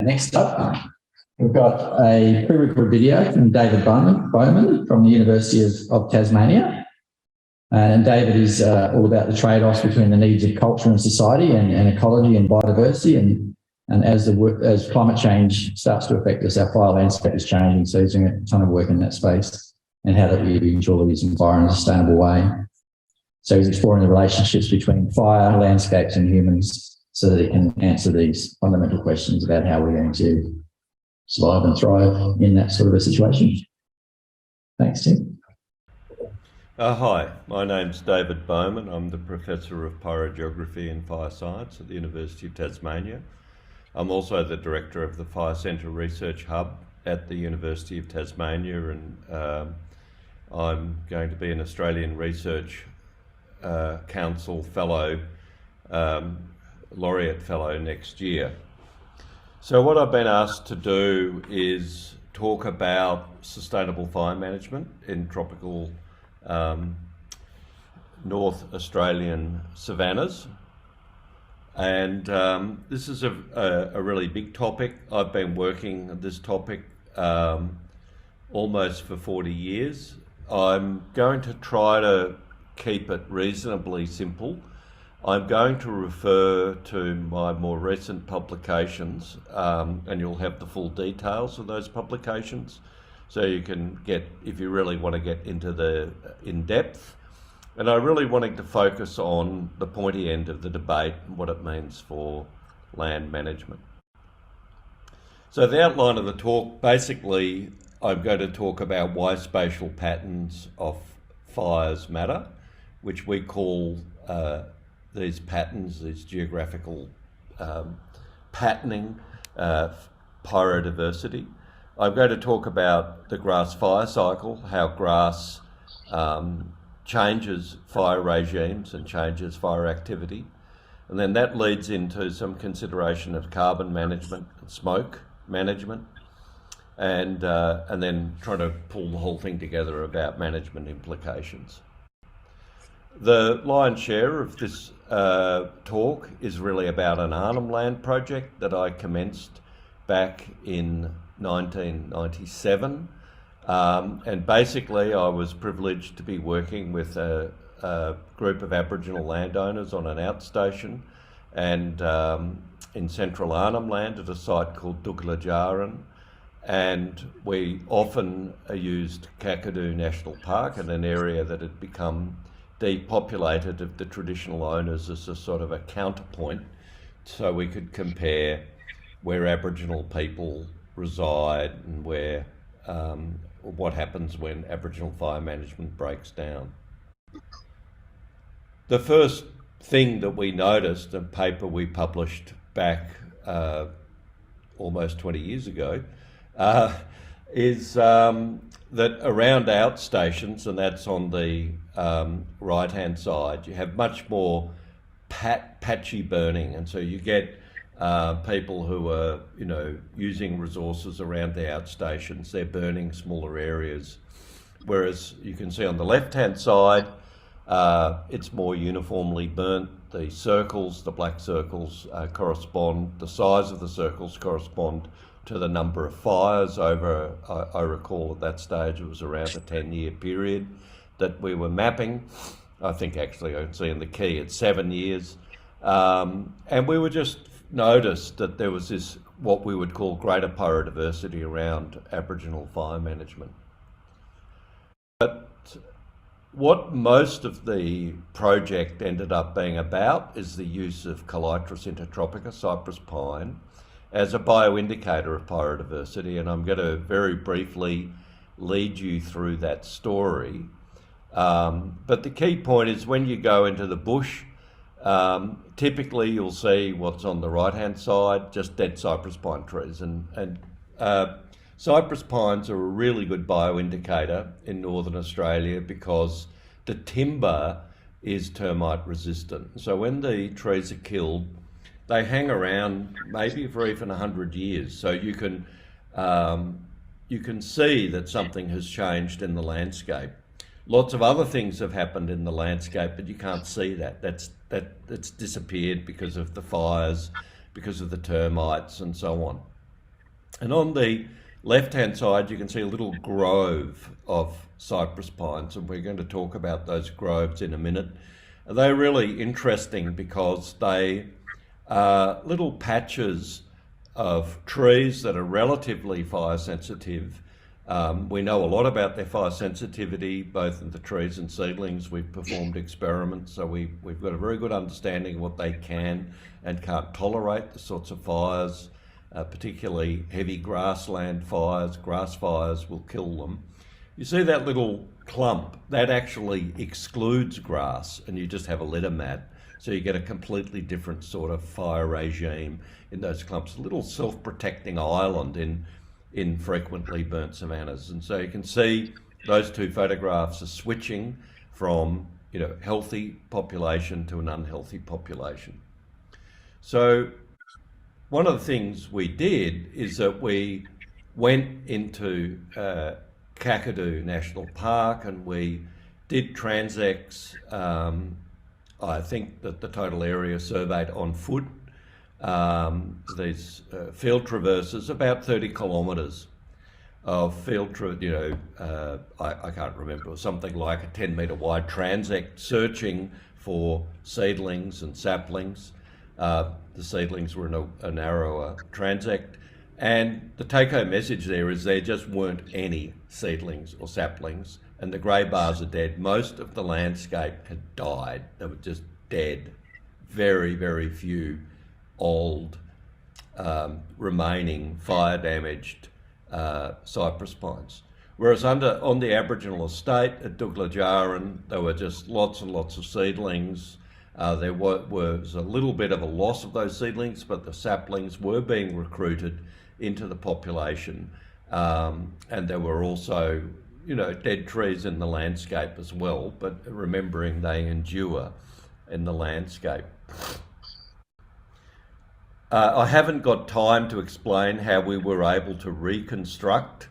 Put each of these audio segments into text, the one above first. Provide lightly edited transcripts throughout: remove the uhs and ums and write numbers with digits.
next up, we've got a pre-recorded video from David Bowman from the University of Tasmania. And David is all about the trade-offs between the needs of culture and society and ecology and biodiversity. And as climate change starts to affect us, our fire landscape is changing. So he's doing a ton of work in that space and how that we ensure these fire in a sustainable way. So he's exploring the relationships between fire, landscapes and humans so that he can answer these fundamental questions about how we're going to survive and thrive in that sort of a situation. Thanks, Tim. Hi, my name's David Bowman. I'm the Professor of Pyrogeography and Fire Science at the University of Tasmania. I'm also the Director of the Fire Centre Research Hub at the University of Tasmania, and I'm going to be an Australian Research Council Fellow, Laureate Fellow next year. So what I've been asked to do is talk about sustainable fire management in tropical North Australian savannas. And this is a really big topic. I've been working on this topic almost for 40 years. I'm going to try to keep it reasonably simple. I'm going to refer to my more recent publications, and you'll have the full details of those publications, so you can get, if you really want to get into the in-depth. And I really wanted to focus on the pointy end of the debate and what it means for land management. So the outline of the talk, basically, I'm going to talk about why spatial patterns of fires matter, which we call these patterns, these geographical patterning, pyrodiversity. I'm going to talk about the grass fire cycle, how grass changes fire regimes and changes fire activity. And then that leads into some consideration of carbon management and smoke management, and then trying to pull the whole thing together about management implications. The lion's share of this talk is really about an Arnhem Land project that I commenced back in 1997. And basically I was privileged to be working with a group of Aboriginal landowners on an outstation and in central Arnhem Land at a site called Dugalajaran. And we often used Kakadu National Park in an area that had become depopulated of the traditional owners as a sort of a counterpoint, so we could compare where Aboriginal people reside and where what happens when Aboriginal fire management breaks down. The first thing that we noticed, a paper we published back almost 20 years ago, is that around outstations, and that's on the right-hand side, you have much more patchy burning, and so you get people who are, using resources around the outstations. They're burning smaller areas, whereas you can see on the left-hand side, it's more uniformly burnt. The circles, the black circles, correspond. The size of the circles correspond to the number of fires over, I recall at that stage it was around a 10-year period that we were mapping. I think actually I can see in the key it's 7 years. And we were just noticed that there was this, what we would call greater pyrodiversity around Aboriginal fire management. But what most of the project ended up being about is the use of Calitris intertropica, cypress pine, as a bioindicator of pyrodiversity, and I'm going to very briefly lead you through that story. But the key point is when you go into the bush, typically you'll see what's on the right-hand side, just dead cypress pine trees. And cypress pines are a really good bioindicator in Northern Australia because the timber is termite resistant. So when the trees are killed, they hang around maybe for even 100 years. So you can see that something has changed in the landscape. Lots of other things have happened in the landscape, but you can't see that. That's disappeared because of the fires, because of the termites and so on. And on the left-hand side, you can see a little grove of cypress pines, and we're going to talk about those groves in a minute. They're really interesting because they are little patches of trees that are relatively fire sensitive. We know a lot about their fire sensitivity, both in the trees and seedlings. We've performed experiments, so we've got a very good understanding of what they can and can't tolerate, the sorts of fires, particularly heavy grassland fires. Grass fires will kill them. You see that little clump, that actually excludes grass, and you just have a litter mat. So you get a completely different sort of fire regime in those clumps, a little self-protecting island in frequently burnt savannas. And so you can see those two photographs are switching from, healthy population to an unhealthy population. So one of the things we did is that we went into Kakadu National Park and we did transects. I think that the total area surveyed on foot, these field traverses, about 30 kilometres of field, I can't remember, it was something like a 10-metre wide transect searching for seedlings and saplings. The seedlings were in a narrower transect. And the take-home message there is there just weren't any seedlings or saplings, and the grey bars are dead. Most of the landscape had died. They were just dead. Very, very few old, remaining fire-damaged cypress pines. Whereas on the Aboriginal estate at Douglajaran, there were just lots and lots of seedlings. There was a little bit of a loss of those seedlings, but the saplings were being recruited into the population. And there were also, dead trees in the landscape as well, but remembering they endure in the landscape. I haven't got time to explain how we were able to reconstruct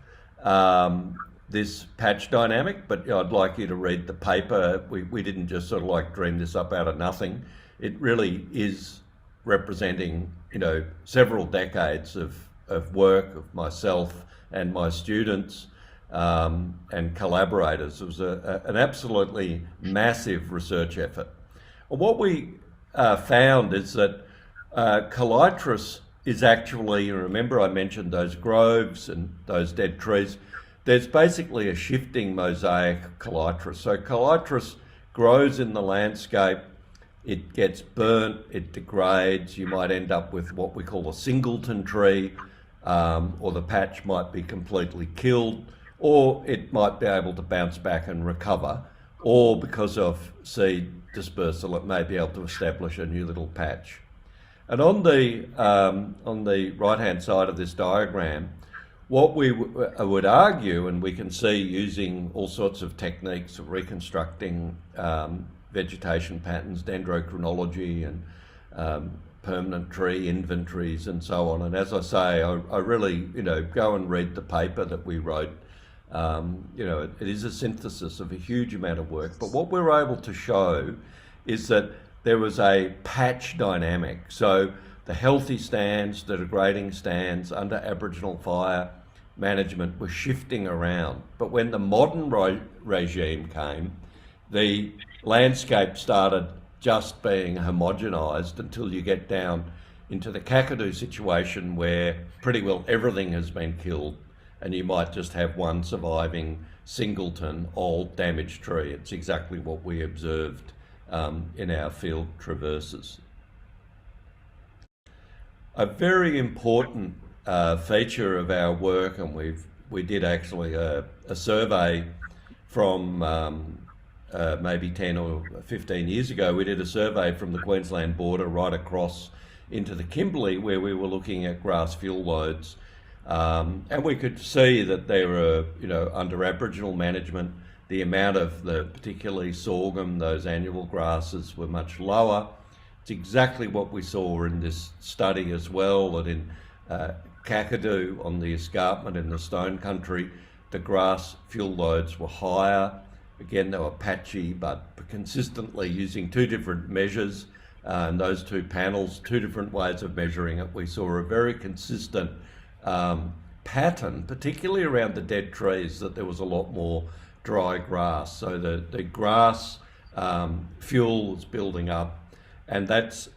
this patch dynamic, but I'd like you to read the paper. We didn't just sort of like dream this up out of nothing. It really is representing, several decades of work of myself and my students and collaborators. It was an absolutely massive research effort. And what we found is that calitris is actually, remember I mentioned those groves and those dead trees, there's basically a shifting mosaic calitris. So calitris grows in the landscape, it gets burnt, it degrades, you might end up with what we call a singleton tree, or the patch might be completely killed, or it might be able to bounce back and recover, or because of seed dispersal it may be able to establish a new little patch. And on the right-hand side of this diagram, what we would argue, and we can see using all sorts of techniques of reconstructing vegetation patterns, dendrochronology and permanent tree inventories and so on. And as I say, I really, go and read the paper that we wrote. It is a synthesis of a huge amount of work, but what we're able to show is that there was a patch dynamic. So the healthy stands, the degrading stands under Aboriginal fire management were shifting around. But when the modern regime came, the landscape started just being homogenised until you get down into the Kakadu situation where pretty well everything has been killed and you might just have one surviving singleton old damaged tree. It's exactly what we observed in our field traverses. A very important feature of our work, and we did actually a survey from maybe 10 or 15 years ago. We did a survey from the Queensland border right across into the Kimberley, where we were looking at grass fuel loads, and we could see that they were, under Aboriginal management, the amount of the particularly sorghum, those annual grasses, were much lower. It's exactly what we saw in this study as well, that in Kakadu on the escarpment in the stone country, the grass fuel loads were higher. Again, they were patchy, but consistently using two different measures, and those two panels, two different ways of measuring it, we saw a very consistent pattern, particularly around the dead trees, that there was a lot more dry grass. So the grass fuel was building up, and that's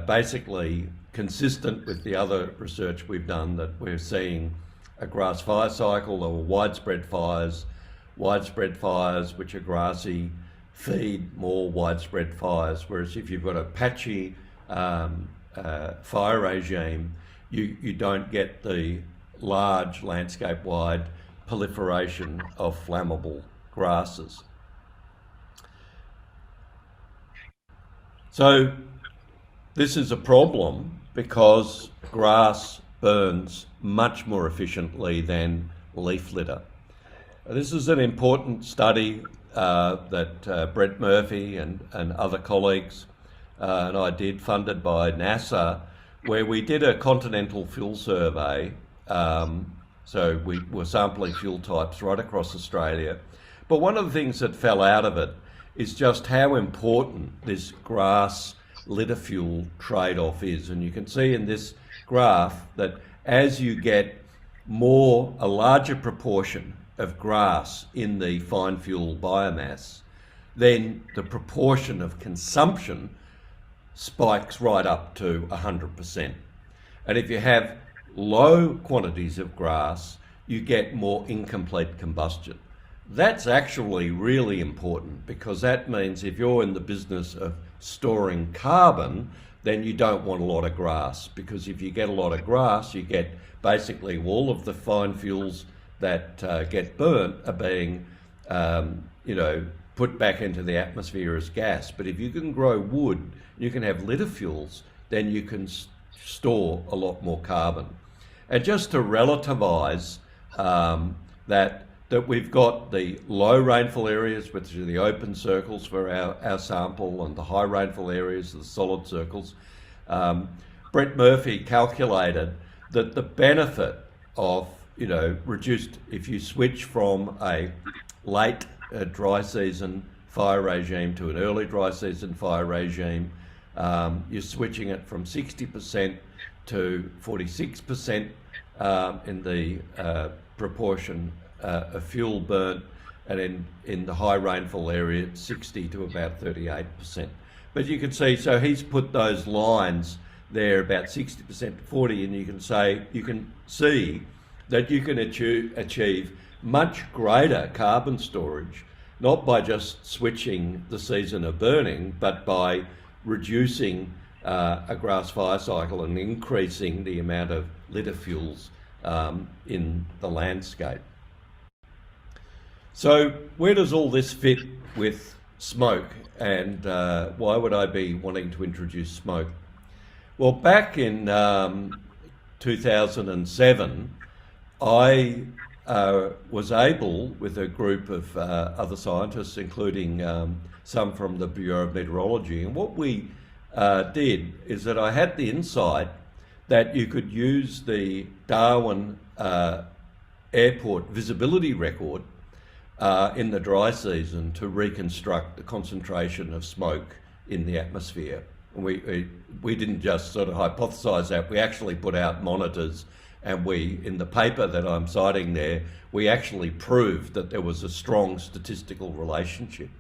basically consistent with the other research we've done, that we're seeing a grass fire cycle or widespread fires which are grassy feed more widespread fires, whereas if you've got a patchy fire regime, you don't get the large landscape-wide proliferation of flammable grasses. So this is a problem because grass burns much more efficiently than leaf litter. This is an important study that Brett Murphy and other colleagues and I did, funded by NASA, where we did a continental fuel survey. So we were sampling fuel types right across Australia. But one of the things that fell out of it is just how important this grass litter fuel trade-off is. And you can see in this graph that as you get a larger proportion of grass in the fine fuel biomass, then the proportion of consumption spikes right up to 100%. And if you have low quantities of grass, you get more incomplete combustion. That's actually really important, because that means if you're in the business of storing carbon, then you don't want a lot of grass, because if you get a lot of grass, you get basically all of the fine fuels that get burnt are being put back into the atmosphere as gas. But if you can grow wood, you can have litter fuels, then you can store a lot more carbon. And just to relativise that we've got the low rainfall areas, which are the open circles for our sample, and the high rainfall areas, the solid circles. Brett Murphy calculated that the benefit of reduced, if you switch from a late dry season fire regime to an early dry season fire regime, you're switching it from 60% to 46% in the proportion of fuel burnt, and in the high rainfall area it's 60 to about 38%. But you can see, so he's put those lines there about 60% to 40, and you can see that you can achieve much greater carbon storage, not by just switching the season of burning, but by reducing a grass fire cycle and increasing the amount of litter fuels in the landscape. So where does all this fit with smoke, and why would I be wanting to introduce smoke? Well, back in 2007, I was able, with a group of other scientists, including some from the Bureau of Meteorology, and what we did is that I had the insight that you could use the Darwin airport visibility record in the dry season to reconstruct the concentration of smoke in the atmosphere. And we didn't just sort of hypothesise that, we actually put out monitors, and in the paper that I'm citing there, we actually proved that there was a strong statistical relationship.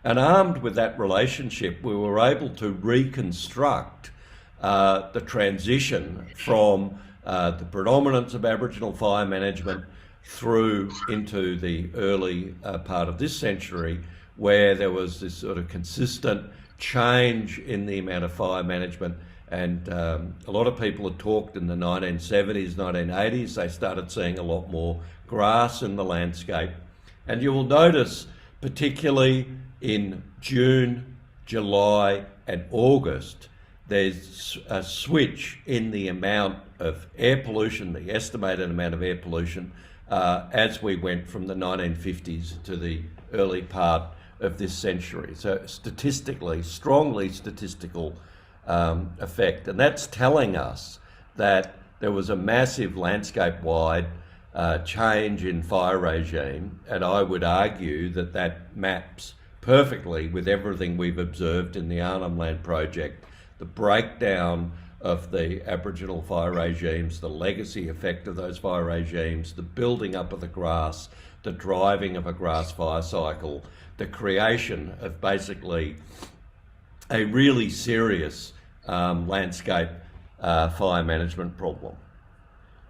And armed with that relationship, we were able to reconstruct the transition from the predominance of Aboriginal fire management through into the early part of this century, where there was this sort of consistent change in the amount of fire management. And a lot of people had talked in the 1970s, 1980s, they started seeing a lot more grass in the landscape. And you will notice, particularly in June, July and August, there's a switch in the amount of air pollution, the estimated amount of air pollution, as we went from the 1950s to the early part of this century. So statistically, strongly statistical effect. And that's telling us that there was a massive landscape-wide change in fire regime, and I would argue that that maps perfectly with everything we've observed in the Arnhem Land project, the breakdown of the Aboriginal fire regimes, the legacy effect of those fire regimes, the building up of the grass, the driving of a grass fire cycle, the creation of basically a really serious landscape fire management problem.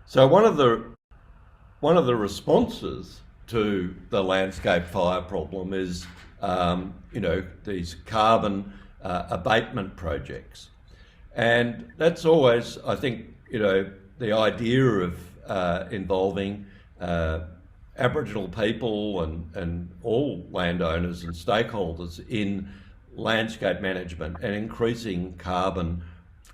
So one of the responses to the landscape fire problem is, these carbon abatement projects. And that's always, I think, the idea of involving Aboriginal people and all landowners and stakeholders in landscape management and increasing carbon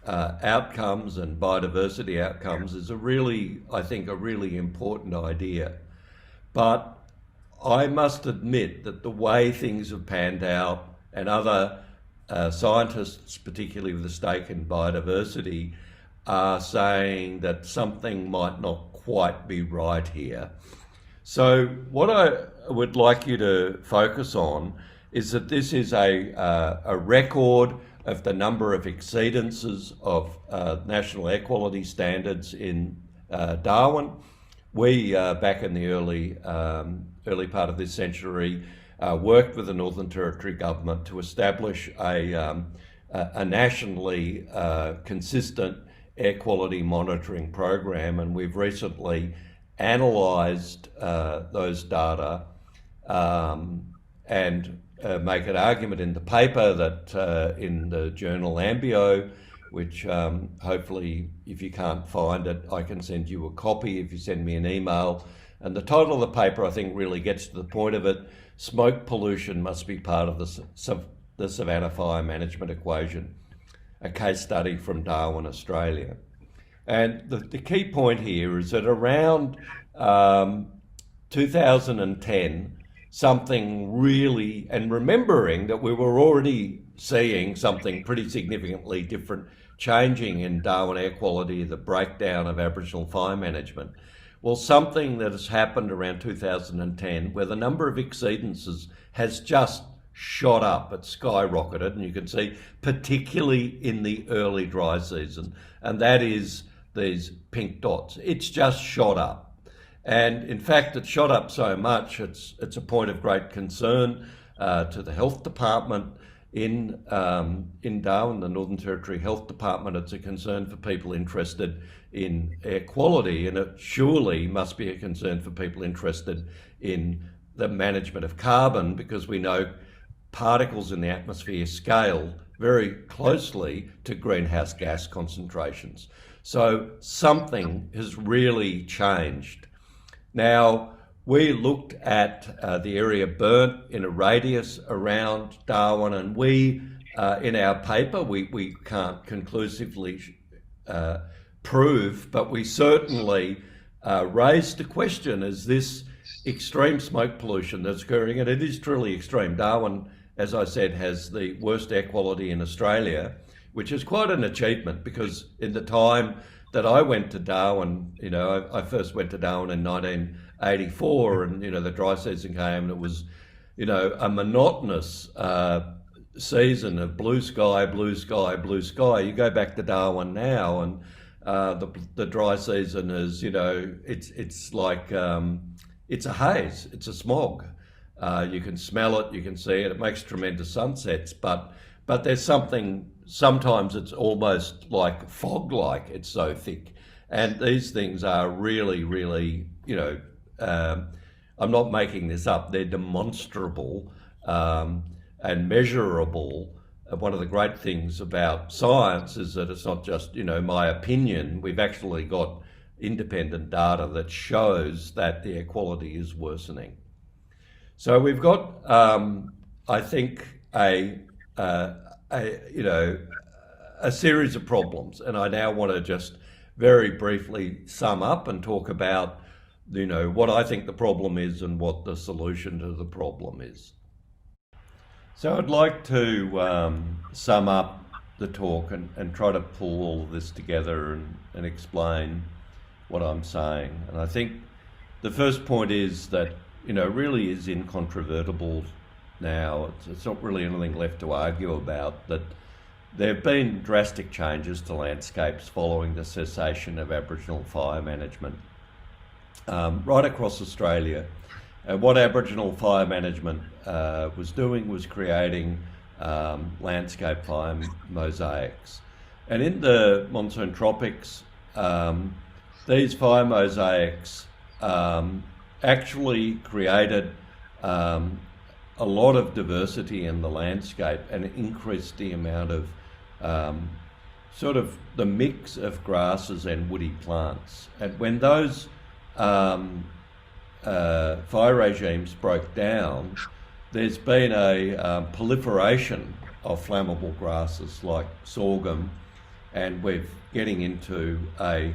outcomes and biodiversity outcomes is a really important idea. But I must admit that the way things have panned out, and other scientists, particularly with a stake in biodiversity, are saying that something might not quite be right here. So what I would like you to focus on is that this is a record of the number of exceedances of national air quality standards in Darwin. We, back in the early part of this century, worked with the Northern Territory government to establish a nationally consistent air quality monitoring program, and we've recently analysed those data and make an argument in the paper that in the journal Ambio, which hopefully, if you can't find it, I can send you a copy if you send me an email. And the title of the paper, I think, really gets to the point of it. Smoke pollution must be part of the Savannah fire management equation, a case study from Darwin, Australia. And the key point here is that around 2010, something really, and remembering that we were already seeing something pretty significantly different changing in Darwin air quality, the breakdown of Aboriginal fire management. Well, something that has happened around 2010 where the number of exceedances has just shot up, it's skyrocketed, and you can see particularly in the early dry season, and that is these pink dots. It's just shot up. And in fact, it shot up so much, it's a point of great concern to the health department in Darwin, the Northern Territory Health Department. It's a concern for people interested in air quality, and it surely must be a concern for people interested in the management of carbon, because we know particles in the atmosphere scale very closely to greenhouse gas concentrations. So something has really changed. Now, we looked at the area burnt in a radius around Darwin, and we, in our paper, we can't conclusively prove, but we certainly raised the question, is this extreme smoke pollution that's occurring, and it is truly extreme. Darwin, as I said, has the worst air quality in Australia, which is quite an achievement, because in the time that I went to Darwin, I first went to Darwin in 1984, and, the dry season came, and it was, a monotonous season of blue sky, blue sky, blue sky. You go back to Darwin now, and the dry season is, it's like, it's a haze, it's a smog. You can smell it, you can see it, it makes tremendous sunsets, but there's something, sometimes it's almost like fog-like, it's so thick. And these things are really, really, I'm not making this up, they're demonstrable and measurable. One of the great things about science is that it's not just, my opinion. We've actually got independent data that shows that the air quality is worsening. So we've got, I think, a series of problems, and I now want to just very briefly sum up and talk about, what I think the problem is and what the solution to the problem is. So I'd like to sum up the talk and try to pull all of this together and explain what I'm saying. And I think the first point is that, really is incontrovertible now. It's not really anything left to argue about, that there have been drastic changes to landscapes following the cessation of Aboriginal fire management right across Australia. And what Aboriginal fire management was doing was creating landscape fire mosaics. And in the monsoon tropics, these fire mosaics actually created a lot of diversity in the landscape and increased the amount of sort of the mix of grasses and woody plants. And when those fire regimes broke down, there's been a proliferation of flammable grasses like sorghum, and we're getting into a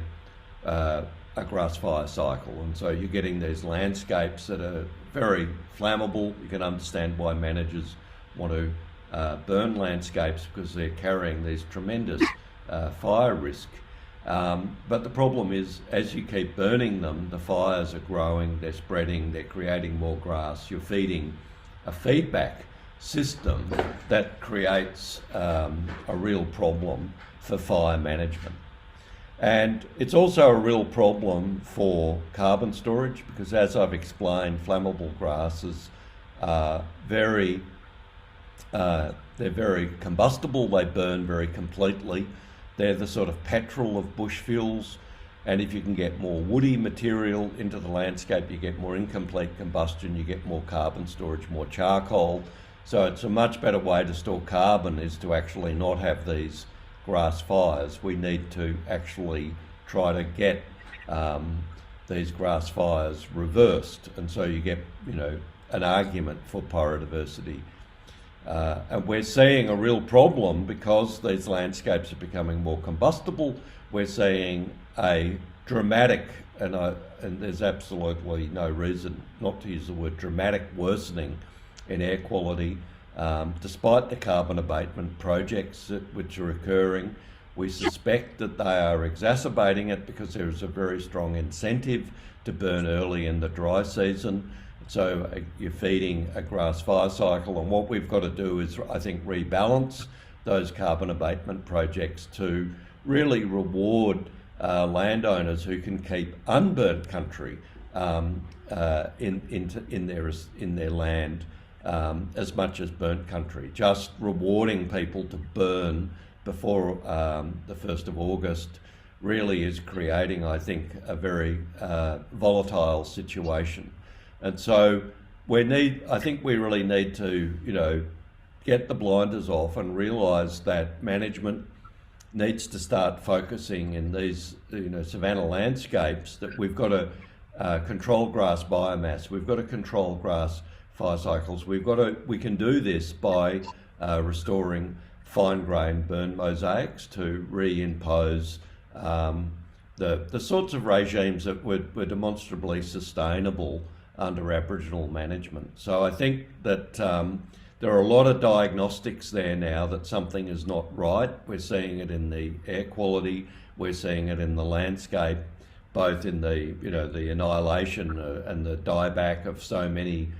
grass fire cycle. And so you're getting these landscapes that are very flammable. You can understand why managers want to burn landscapes, because they're carrying these tremendous fire risk. But the problem is, as you keep burning them, the fires are growing, they're spreading, they're creating more grass. You're feeding a feedback system that creates a real problem for fire management. And it's also a real problem for carbon storage, because as I've explained, flammable grasses are they're very combustible, they burn very completely. They're the sort of petrol of bush fuels, and if you can get more woody material into the landscape, you get more incomplete combustion, you get more carbon storage, more charcoal. So it's a much better way to store carbon is to actually not have these grass fires. We need to actually try to get these grass fires reversed, and so you get, an argument for biodiversity. And we're seeing a real problem because these landscapes are becoming more combustible. We're seeing a dramatic, and there's absolutely no reason not to use the word dramatic, worsening in air quality, despite the carbon abatement projects which are occurring. We suspect that they are exacerbating it because there is a very strong incentive to burn early in the dry season. So you're feeding a grass fire cycle, and what we've got to do is, I think, rebalance those carbon abatement projects to really reward landowners who can keep unburnt country in their land as much as burnt country. Just rewarding people to burn before the 1st of August really is creating, I think, a very volatile situation. And so I think we really need to, get the blinders off and realise that management needs to start focusing in these, savanna landscapes, that we've got to control grass biomass, we've got to control grass fire cycles. We can do this by restoring fine-grain burn mosaics to reimpose the sorts of regimes that were demonstrably sustainable under Aboriginal management. So I think that there are a lot of diagnostics there now that something is not right. We're seeing it in the air quality, we're seeing it in the landscape, both in the the annihilation and the dieback of so many,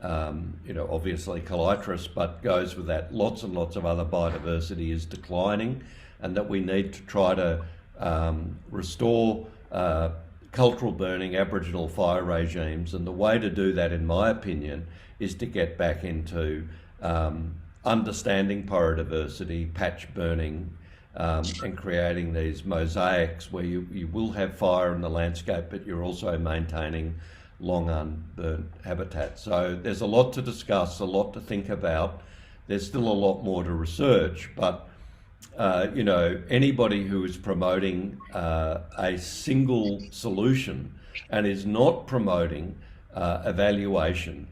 obviously calitris, but goes with that lots and lots of other biodiversity is declining, and that we need to try to restore cultural burning Aboriginal fire regimes. And the way to do that, in my opinion, is to get back into understanding biodiversity, patch burning, and creating these mosaics where you will have fire in the landscape, but you're also maintaining long unburnt habitat. So there's a lot to discuss, a lot to think about. There's still a lot more to research, but anybody who is promoting a single solution and is not promoting evaluation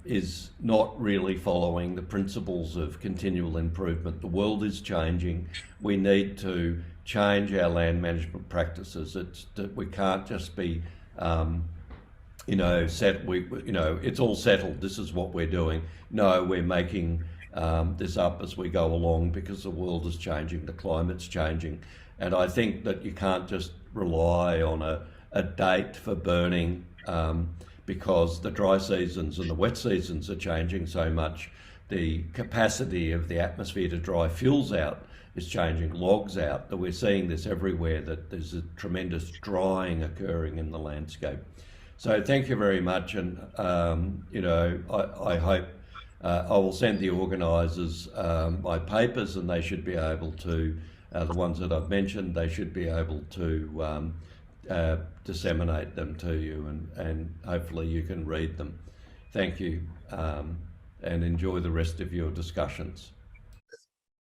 is not really following the principles of continual improvement. The world is changing. We need to change our land management practices. We can't just be, it's all settled. This is what we're doing. No, we're making this up as we go along because the world is changing, the climate's changing. And I think that you can't just rely on a date for burning because the dry seasons and the wet seasons are changing so much. the capacity of the atmosphere to dry fuels out is changing, logs out, that we're seeing this everywhere, that there's a tremendous drying occurring in the landscape. So thank you very much, and I hope I will send the organisers my papers, and they should be able to, the ones that I've mentioned, they should be able to disseminate them to you, and hopefully you can read them. Thank you, and enjoy the rest of your discussions.